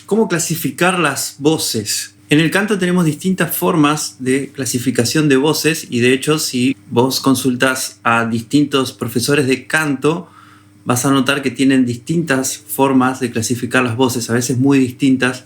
¿Cómo clasificar las voces? En el canto tenemos distintas formas de clasificación de voces y de hecho si vos consultas a distintos profesores de canto vas a notar que tienen distintas formas de clasificar las voces, a veces muy distintas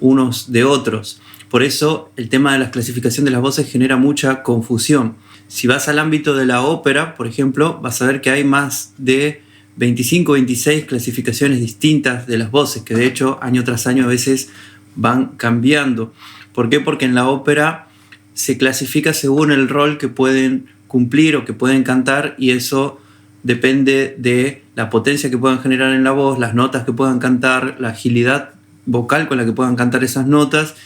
unos de otros. Por eso el tema de la clasificación de las voces genera mucha confusión. Si vas al ámbito de la ópera, por ejemplo, vas a ver que hay más de 25 o 26 clasificaciones distintas de las voces, que de hecho año tras año a veces van cambiando. ¿Por qué? Porque en la ópera se clasifica según el rol que pueden cumplir o que pueden cantar y eso depende de la potencia que puedan generar en la voz, las notas que puedan cantar, la agilidad vocal con la que puedan cantar esas notas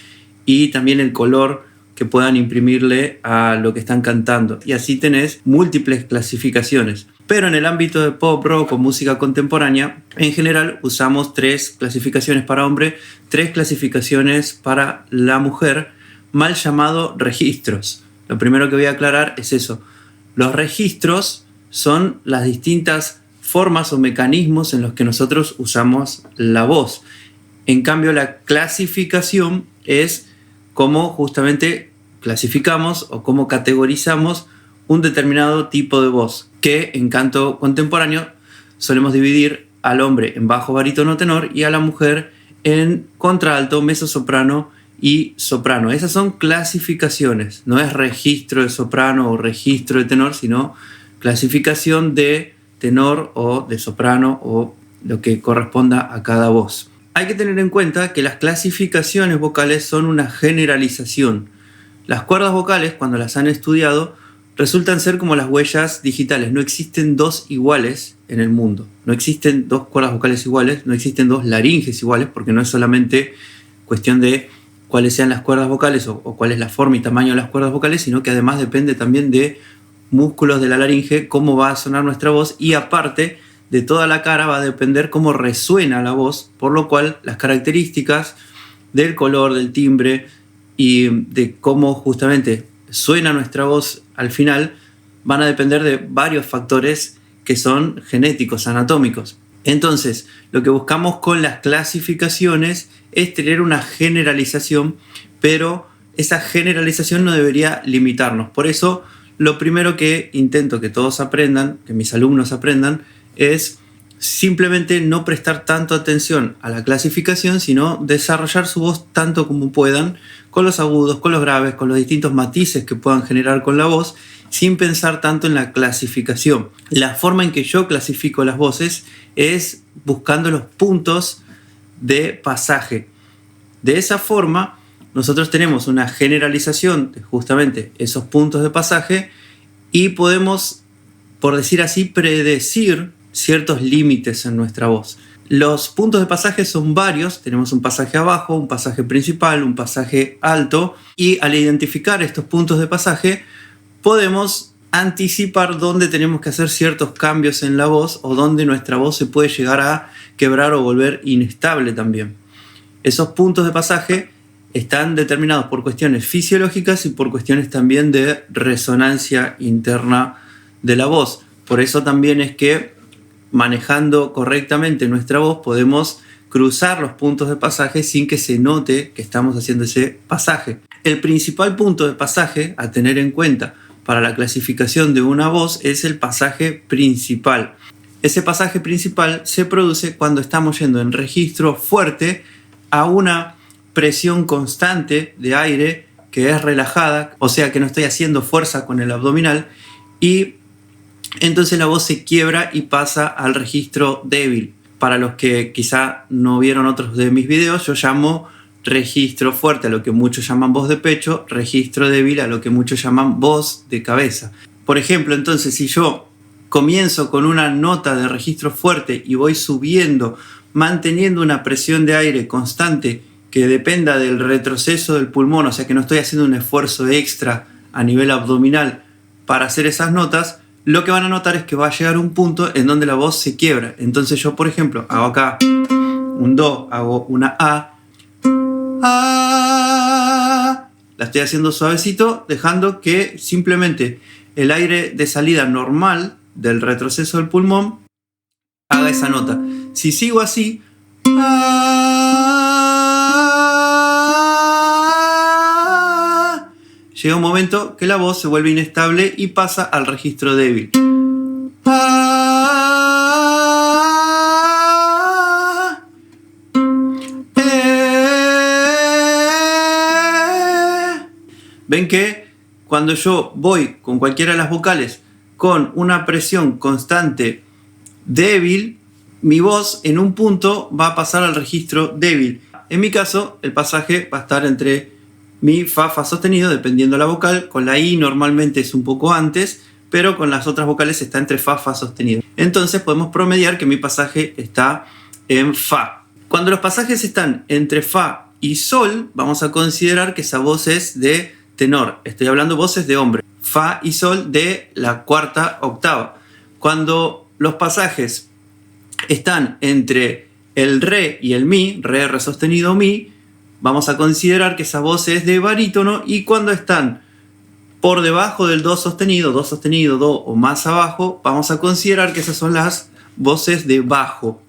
y también el color que puedan imprimirle a lo que están cantando. Y así tenés múltiples clasificaciones. Pero en el ámbito de pop, rock o música contemporánea, en general usamos 3 clasificaciones para hombre, 3 clasificaciones para la mujer, mal llamado registros. Lo primero que voy a aclarar es eso. Los registros son las distintas formas o mecanismos en los que nosotros usamos la voz. En cambio, la clasificación es cómo justamente clasificamos o cómo categorizamos un determinado tipo de voz, que en canto contemporáneo solemos dividir al hombre en bajo, barítono, tenor y a la mujer en contralto, mezzosoprano y soprano. Esas son clasificaciones, no es registro de soprano o registro de tenor, sino clasificación de tenor o de soprano o lo que corresponda a cada voz. Hay que tener en cuenta que las clasificaciones vocales son una generalización. Las cuerdas vocales, cuando las han estudiado, resultan ser como las huellas digitales. No existen 2 iguales en el mundo. No existen 2 cuerdas vocales iguales, no existen 2 laringes iguales, porque no es solamente cuestión de cuáles sean las cuerdas vocales o cuál es la forma y tamaño de las cuerdas vocales, sino que además depende también de músculos de la laringe, cómo va a sonar nuestra voz y aparte de toda la cara va a depender cómo resuena la voz, por lo cual las características del color, del timbre y de cómo justamente suena nuestra voz al final van a depender de varios factores que son genéticos, anatómicos. Entonces, lo que buscamos con las clasificaciones es tener una generalización, pero esa generalización no debería limitarnos. Por eso, lo primero que intento que todos aprendan, que mis alumnos aprendan, es simplemente no prestar tanto atención a la clasificación, sino desarrollar su voz tanto como puedan, con los agudos, con los graves, con los distintos matices que puedan generar con la voz, sin pensar tanto en la clasificación. La forma en que yo clasifico las voces es buscando los puntos de pasaje. De esa forma, nosotros tenemos una generalización de justamente esos puntos de pasaje y podemos, por decir así, predecir ciertos límites en nuestra voz. Los puntos de pasaje son varios, tenemos un pasaje abajo, un pasaje principal, un pasaje alto y al identificar estos puntos de pasaje podemos anticipar dónde tenemos que hacer ciertos cambios en la voz o dónde nuestra voz se puede llegar a quebrar o volver inestable también. Esos puntos de pasaje están determinados por cuestiones fisiológicas y por cuestiones también de resonancia interna de la voz. Por eso también es que manejando correctamente nuestra voz podemos cruzar los puntos de pasaje sin que se note que estamos haciendo ese pasaje. El principal punto de pasaje a tener en cuenta para la clasificación de una voz es el pasaje principal. Ese pasaje principal se produce cuando estamos yendo en registro fuerte a una presión constante de aire que es relajada, o sea que no estoy haciendo fuerza con el abdominal y entonces la voz se quiebra y pasa al registro débil. Para los que quizá no vieron otros de mis videos, yo llamo registro fuerte a lo que muchos llaman voz de pecho, registro débil a lo que muchos llaman voz de cabeza. Por ejemplo, entonces si yo comienzo con una nota de registro fuerte y voy subiendo, manteniendo una presión de aire constante que dependa del retroceso del pulmón, o sea que no estoy haciendo un esfuerzo extra a nivel abdominal para hacer esas notas, lo que van a notar es que va a llegar un punto en donde la voz se quiebra. Entonces yo, por ejemplo, hago acá un do, hago una a, la estoy haciendo suavecito, dejando que simplemente el aire de salida normal del retroceso del pulmón, haga esa nota. Si sigo así, llega un momento que la voz se vuelve inestable y pasa al registro débil. Ven que cuando yo voy con cualquiera de las vocales con una presión constante débil, mi voz en un punto va a pasar al registro débil. En mi caso, el pasaje va a estar entre mi, fa, fa sostenido, dependiendo la vocal. Con la I normalmente es un poco antes, pero con las otras vocales está entre fa, fa sostenido. Entonces podemos promediar que mi pasaje está en fa. Cuando los pasajes están entre fa y sol, vamos a considerar que esa voz es de tenor. Estoy hablando voces de hombre. Fa y sol de la cuarta octava. Cuando los pasajes están entre el re y el mi, re sostenido, mi, vamos a considerar que esa voz es de barítono. Y cuando están por debajo del do sostenido, do o más abajo, vamos a considerar que esas son las voces de bajo.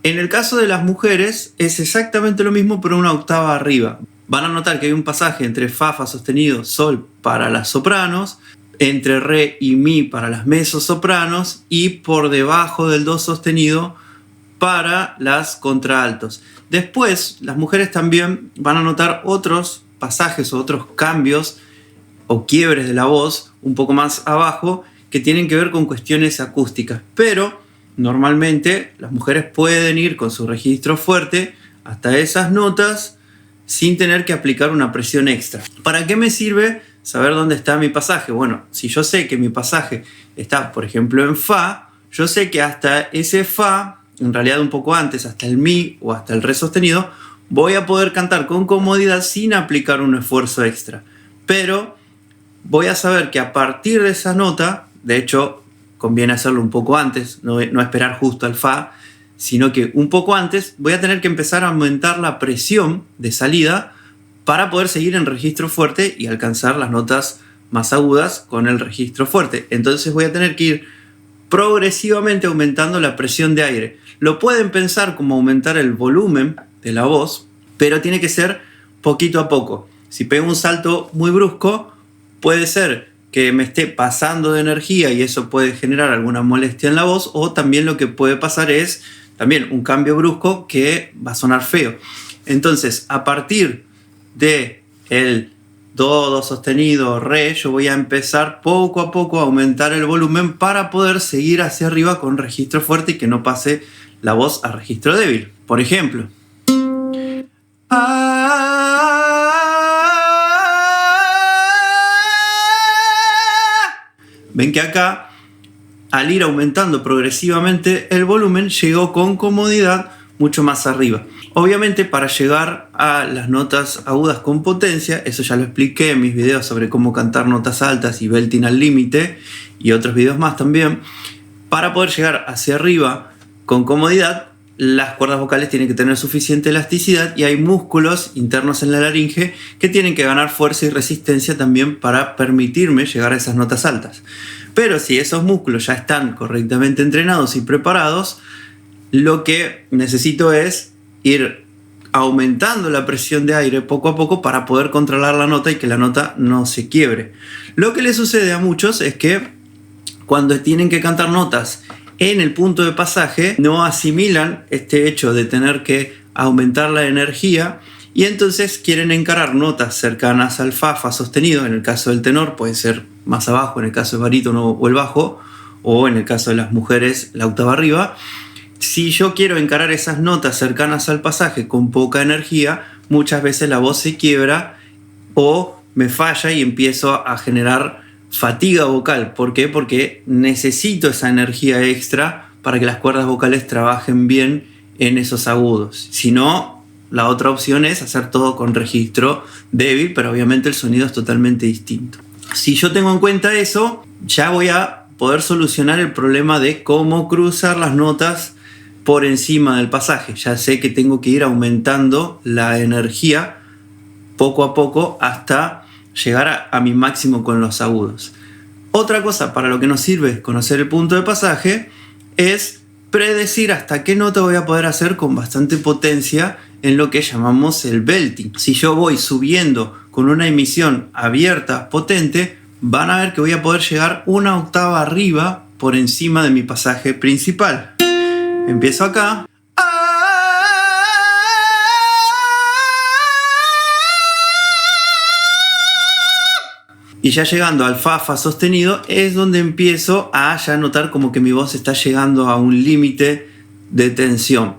En el caso de las mujeres es exactamente lo mismo, pero una octava arriba. Van a notar que hay un pasaje entre fa, fa sostenido, sol para las sopranos, entre re y mi para las mezzosopranos y por debajo del do sostenido para las contraltos. Después, las mujeres también van a notar otros pasajes o otros cambios o quiebres de la voz un poco más abajo que tienen que ver con cuestiones acústicas. Pero normalmente las mujeres pueden ir con su registro fuerte hasta esas notas sin tener que aplicar una presión extra. ¿Para qué me sirve saber dónde está mi pasaje? Bueno, si yo sé que mi pasaje está, por ejemplo, en fa, yo sé que hasta ese fa, en realidad un poco antes, hasta el mi o hasta el re sostenido, voy a poder cantar con comodidad sin aplicar un esfuerzo extra. Pero voy a saber que a partir de esa nota, de hecho, conviene hacerlo un poco antes, no esperar justo al fa, sino que un poco antes voy a tener que empezar a aumentar la presión de salida para poder seguir en registro fuerte y alcanzar las notas más agudas con el registro fuerte. Entonces voy a tener que ir progresivamente aumentando la presión de aire. Lo pueden pensar como aumentar el volumen de la voz, pero tiene que ser poquito a poco. Si pego un salto muy brusco, puede ser que me esté pasando de energía y eso puede generar alguna molestia en la voz, o también lo que puede pasar es también un cambio brusco que va a sonar feo. Entonces, a partir de el do sostenido, re, yo voy a empezar poco a poco a aumentar el volumen para poder seguir hacia arriba con registro fuerte y que no pase la voz a registro débil. Por ejemplo, ven que acá, al ir aumentando progresivamente el volumen, llegó con comodidad mucho más arriba. Obviamente, para llegar a las notas agudas con potencia, eso ya lo expliqué en mis videos sobre cómo cantar notas altas y belting al límite y otros videos más también. Para poder llegar hacia arriba con comodidad, las cuerdas vocales tienen que tener suficiente elasticidad y hay músculos internos en la laringe que tienen que ganar fuerza y resistencia también para permitirme llegar a esas notas altas. Pero si esos músculos ya están correctamente entrenados y preparados, lo que necesito es ir aumentando la presión de aire poco a poco para poder controlar la nota y que la nota no se quiebre. Lo que le sucede a muchos es que cuando tienen que cantar notas en el punto de pasaje, no asimilan este hecho de tener que aumentar la energía y entonces quieren encarar notas cercanas al fa, fa sostenido. En el caso del tenor puede ser más abajo, en el caso del barítono o el bajo, o en el caso de las mujeres la octava arriba. Si yo quiero encarar esas notas cercanas al pasaje con poca energía, muchas veces la voz se quiebra o me falla y empiezo a generar fatiga vocal. ¿Por qué? Porque necesito esa energía extra para que las cuerdas vocales trabajen bien en esos agudos. Si no, la otra opción es hacer todo con registro débil, pero obviamente el sonido es totalmente distinto. Si yo tengo en cuenta eso, ya voy a poder solucionar el problema de cómo cruzar las notas por encima del pasaje. Ya sé que tengo que ir aumentando la energía poco a poco hasta llegar a mi máximo con los agudos. Otra cosa para lo que nos sirve conocer el punto de pasaje es predecir hasta qué nota voy a poder hacer con bastante potencia en lo que llamamos el belting. Si yo voy subiendo con una emisión abierta, potente, van a ver que voy a poder llegar una octava arriba por encima de mi pasaje principal. Empiezo acá. Y ya llegando al fa sostenido es donde empiezo a ya notar como que mi voz está llegando a un límite de tensión.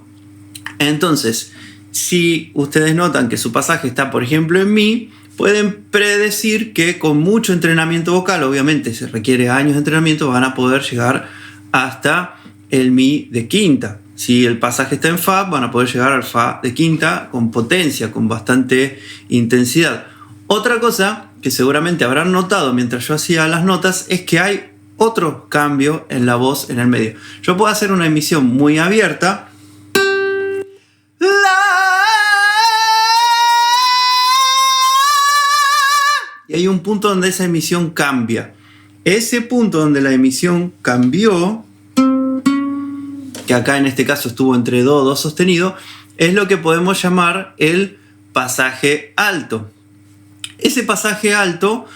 Entonces, si ustedes notan que su pasaje está, por ejemplo, en mi, pueden predecir que con mucho entrenamiento vocal, obviamente se requiere años de entrenamiento, van a poder llegar hasta el mi de quinta. Si el pasaje está en fa, van a poder llegar al fa de quinta con potencia, con bastante intensidad. Otra cosa que seguramente habrán notado mientras yo hacía las notas es que hay otro cambio en la voz en el medio. Yo puedo hacer una emisión muy abierta. Y hay un punto donde esa emisión cambia. Ese punto donde la emisión cambió, que acá en este caso estuvo entre do sostenido, es lo que podemos llamar el pasaje alto. Ese pasaje alto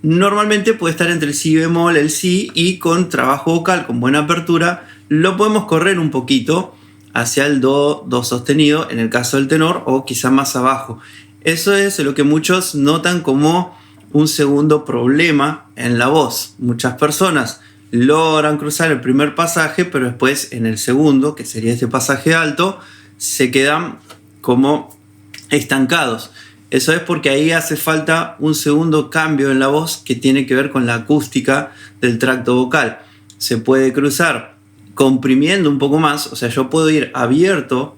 normalmente puede estar entre el si bemol, el si, y con trabajo vocal, con buena apertura, lo podemos correr un poquito hacia el do sostenido en el caso del tenor, o quizá más abajo. Eso es lo que muchos notan como un segundo problema en la voz. Muchas personas logran cruzar el primer pasaje, pero después en el segundo, que sería este pasaje alto, se quedan como estancados. Eso es porque ahí hace falta un segundo cambio en la voz que tiene que ver con la acústica del tracto vocal. Se puede cruzar comprimiendo un poco más, o sea, yo puedo ir abierto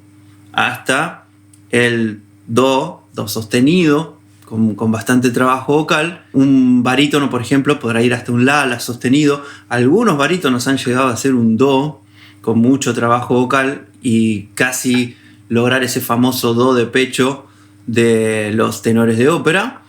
hasta el do sostenido, con bastante trabajo vocal. Un barítono, por ejemplo, podrá ir hasta un la sostenido. Algunos barítonos han llegado a hacer un do con mucho trabajo vocal y casi lograr ese famoso do de pecho de los tenores de ópera.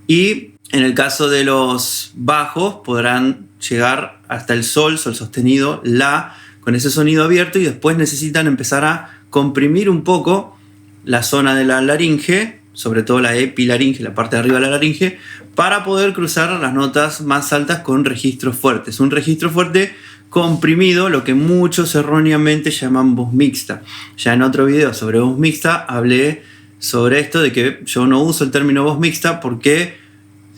Y en el caso de los bajos podrán llegar hasta el sol sostenido, la, con ese sonido abierto, y después necesitan empezar a comprimir un poco la zona de la laringe, sobre todo la epilaringe, la parte de arriba de la laringe, para poder cruzar las notas más altas con registros fuertes. Un registro fuerte comprimido, lo que muchos erróneamente llaman voz mixta. Ya en otro video sobre voz mixta hablé sobre esto de que yo no uso el término voz mixta, porque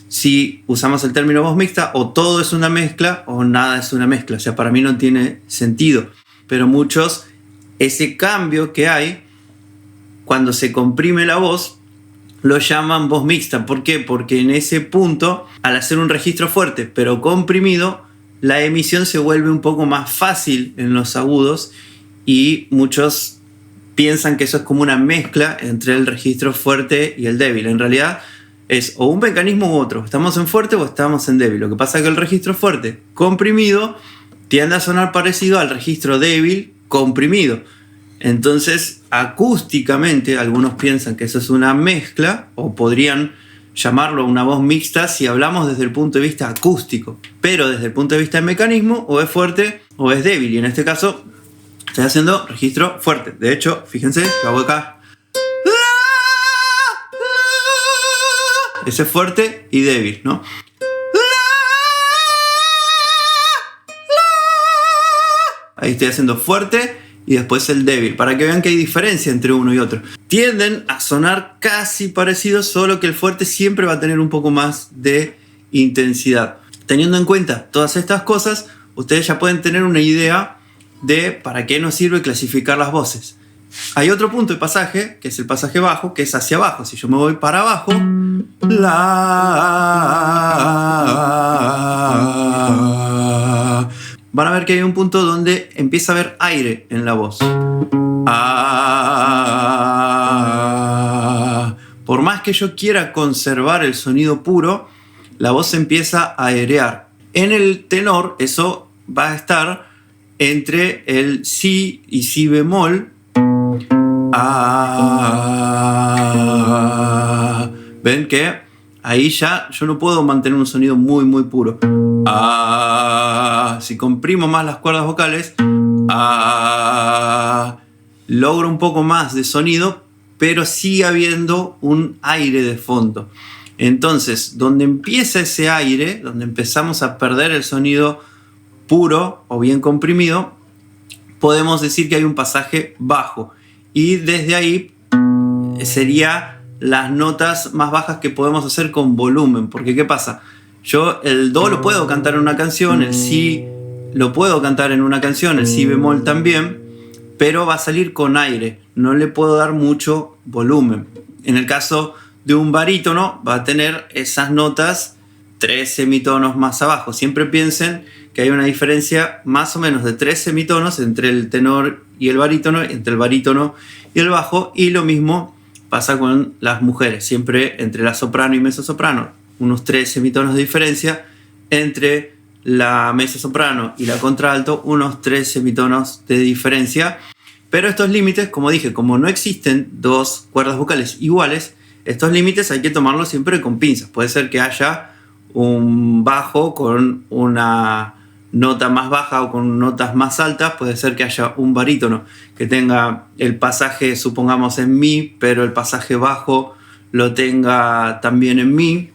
si usamos el término voz mixta, o todo es una mezcla o nada es una mezcla. O sea, para mí no tiene sentido. Pero muchos, ese cambio que hay cuando se comprime la voz, lo llaman voz mixta. ¿Por qué? Porque en ese punto, al hacer un registro fuerte pero comprimido, la emisión se vuelve un poco más fácil en los agudos, y muchos piensan que eso es como una mezcla entre el registro fuerte y el débil. En realidad es o un mecanismo u otro. Estamos en fuerte o estamos en débil. Lo que pasa es que el registro fuerte comprimido tiende a sonar parecido al registro débil comprimido. Entonces, acústicamente, algunos piensan que eso es una mezcla, o podrían llamarlo una voz mixta si hablamos desde el punto de vista acústico. Pero desde el punto de vista del mecanismo, o es fuerte o es débil. Y en este caso estoy haciendo registro fuerte. De hecho, fíjense, yo hago acá. Ese es fuerte y débil, ¿no? Ahí estoy haciendo fuerte y después el débil, para que vean que hay diferencia entre uno y otro. Tienden a sonar casi parecidos, solo que el fuerte siempre va a tener un poco más de intensidad. Teniendo en cuenta todas estas cosas, ustedes ya pueden tener una idea de para qué nos sirve clasificar las voces. Hay otro punto de pasaje, que es el pasaje bajo, que es hacia abajo. Si yo me voy para abajo, la, van a ver que hay un punto donde empieza a haber aire en la voz. Por más que yo quiera conservar el sonido puro, la voz empieza a airear. En el tenor eso va a estar entre el si y si bemol. Ven que ahí ya yo no puedo mantener un sonido muy muy puro. Si comprimo más las cuerdas vocales, logro un poco más de sonido, pero sigue habiendo un aire de fondo. Entonces, donde empieza ese aire, donde empezamos a perder el sonido puro o bien comprimido, podemos decir que hay un pasaje bajo. Y desde ahí sería las notas más bajas que podemos hacer con volumen. Porque ¿qué pasa? Yo el do lo puedo cantar en una canción, el si lo puedo cantar en una canción, el si bemol también, pero va a salir con aire, no le puedo dar mucho volumen. En el caso de un barítono va a tener esas notas 3 semitonos más abajo. Siempre piensen que hay una diferencia más o menos de 3 semitonos entre el tenor y el barítono, entre el barítono y el bajo, y lo mismo pasa con las mujeres, siempre entre la soprano y mezzosoprano, unos 3 semitonos de diferencia, entre la mezzosoprano y la contralto, unos 3 semitonos de diferencia. Pero estos límites, como dije, como no existen dos cuerdas vocales iguales, estos límites hay que tomarlos siempre con pinzas. Puede ser que haya un bajo con una nota más baja o con notas más altas, puede ser que haya un barítono que tenga el pasaje, supongamos, en mi, pero el pasaje bajo lo tenga también en mi.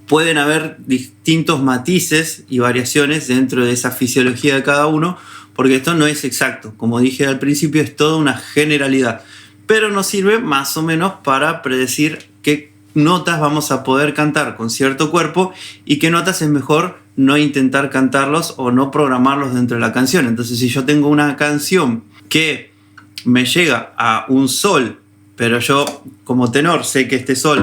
Pueden haber distintos matices y variaciones dentro de esa fisiología de cada uno, porque esto no es exacto. Como dije al principio, es toda una generalidad, pero nos sirve más o menos para predecir qué notas vamos a poder cantar con cierto cuerpo y qué notas es mejor no intentar cantarlos o no programarlos dentro de la canción. Entonces, si yo tengo una canción que me llega a un sol, pero yo como tenor sé que este sol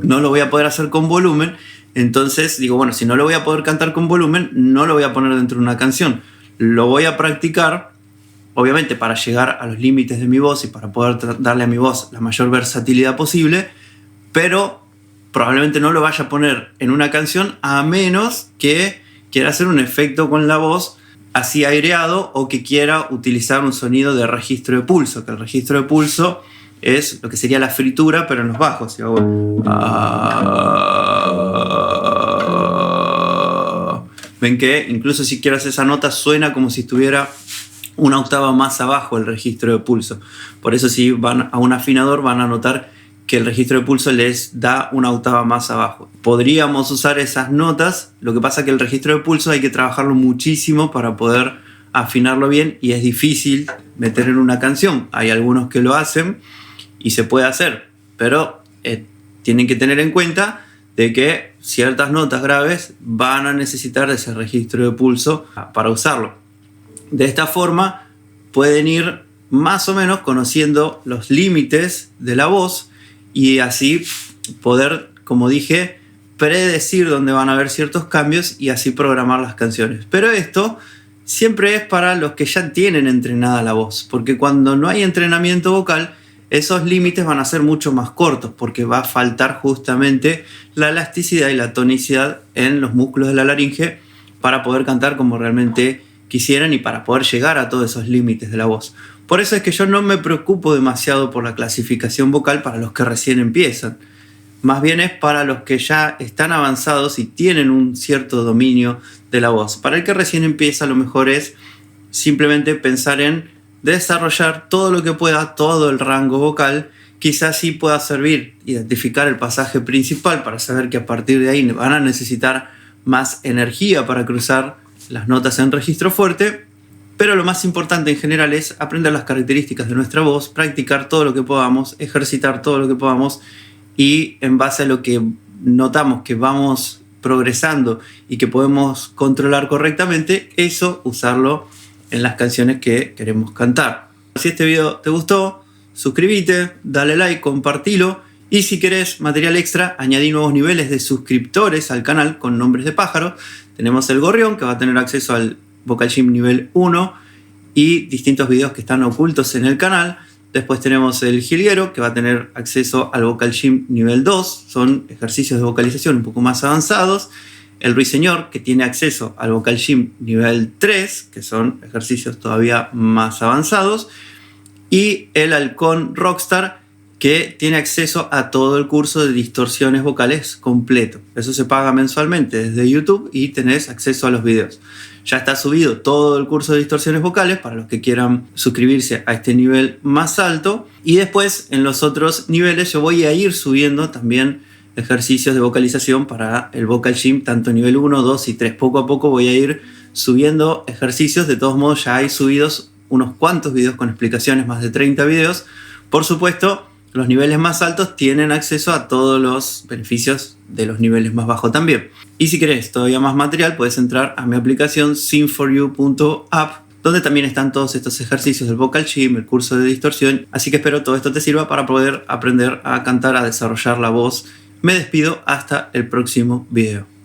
no lo voy a poder hacer con volumen, entonces digo, bueno, si no lo voy a poder cantar con volumen, no lo voy a poner dentro de una canción. Lo voy a practicar, obviamente, para llegar a los límites de mi voz y para poder darle a mi voz la mayor versatilidad posible, pero probablemente no lo vaya a poner en una canción a menos que quiera hacer un efecto con la voz así aireado o que quiera utilizar un sonido de registro de pulso, que el registro de pulso es lo que sería la fritura, pero en los bajos. Si hago ven que incluso si quiero hacer esa nota suena como si estuviera una octava más abajo el registro de pulso. Por eso si van a un afinador van a notar que el registro de pulso les da una octava más abajo. Podríamos usar esas notas, lo que pasa es que el registro de pulso hay que trabajarlo muchísimo para poder afinarlo bien y es difícil meter en una canción. Hay algunos que lo hacen y se puede hacer, pero tienen que tener en cuenta de que ciertas notas graves van a necesitar de ese registro de pulso para usarlo. De esta forma pueden ir más o menos conociendo los límites de la voz y así poder, como dije, predecir dónde van a haber ciertos cambios y así programar las canciones. Pero esto siempre es para los que ya tienen entrenada la voz, porque cuando no hay entrenamiento vocal, esos límites van a ser mucho más cortos, porque va a faltar justamente la elasticidad y la tonicidad en los músculos de la laringe para poder cantar como realmente quisieran y para poder llegar a todos esos límites de la voz. Por eso es que yo no me preocupo demasiado por la clasificación vocal para los que recién empiezan. Más bien es para los que ya están avanzados y tienen un cierto dominio de la voz. Para el que recién empieza, lo mejor es simplemente pensar en desarrollar todo lo que pueda, todo el rango vocal. Quizás sí pueda servir identificar el pasaje principal para saber que a partir de ahí van a necesitar más energía para cruzar las notas en registro fuerte. Pero lo más importante en general es aprender las características de nuestra voz, practicar todo lo que podamos, ejercitar todo lo que podamos y en base a lo que notamos que vamos progresando y que podemos controlar correctamente, eso usarlo en las canciones que queremos cantar. Si este video te gustó, suscríbete, dale like, compartilo y si querés material extra, añadí nuevos niveles de suscriptores al canal con nombres de pájaros. Tenemos el gorrión que va a tener acceso al Vocal Gym nivel 1 y distintos videos que están ocultos en el canal. Después tenemos el jilguero que va a tener acceso al Vocal Gym nivel 2, son ejercicios de vocalización un poco más avanzados. El ruiseñor que tiene acceso al Vocal Gym nivel 3, que son ejercicios todavía más avanzados. Y el halcón rockstar que tiene acceso a todo el curso de distorsiones vocales completo. Eso se paga mensualmente desde YouTube y tenés acceso a los videos. Ya está subido todo el curso de distorsiones vocales para los que quieran suscribirse a este nivel más alto. Y después, en los otros niveles, yo voy a ir subiendo también ejercicios de vocalización para el Vocal Gym, tanto nivel 1, 2 y 3. Poco a poco voy a ir subiendo ejercicios. De todos modos, ya hay subidos unos cuantos videos con explicaciones, más de 30 videos. Por supuesto, los niveles más altos tienen acceso a todos los beneficios de los niveles más bajos también. Y si querés todavía más material, puedes entrar a mi aplicación sing4u.app, donde también están todos estos ejercicios del Vocal Gym, el curso de distorsión. Así que espero todo esto te sirva para poder aprender a cantar, a desarrollar la voz. Me despido hasta el próximo video.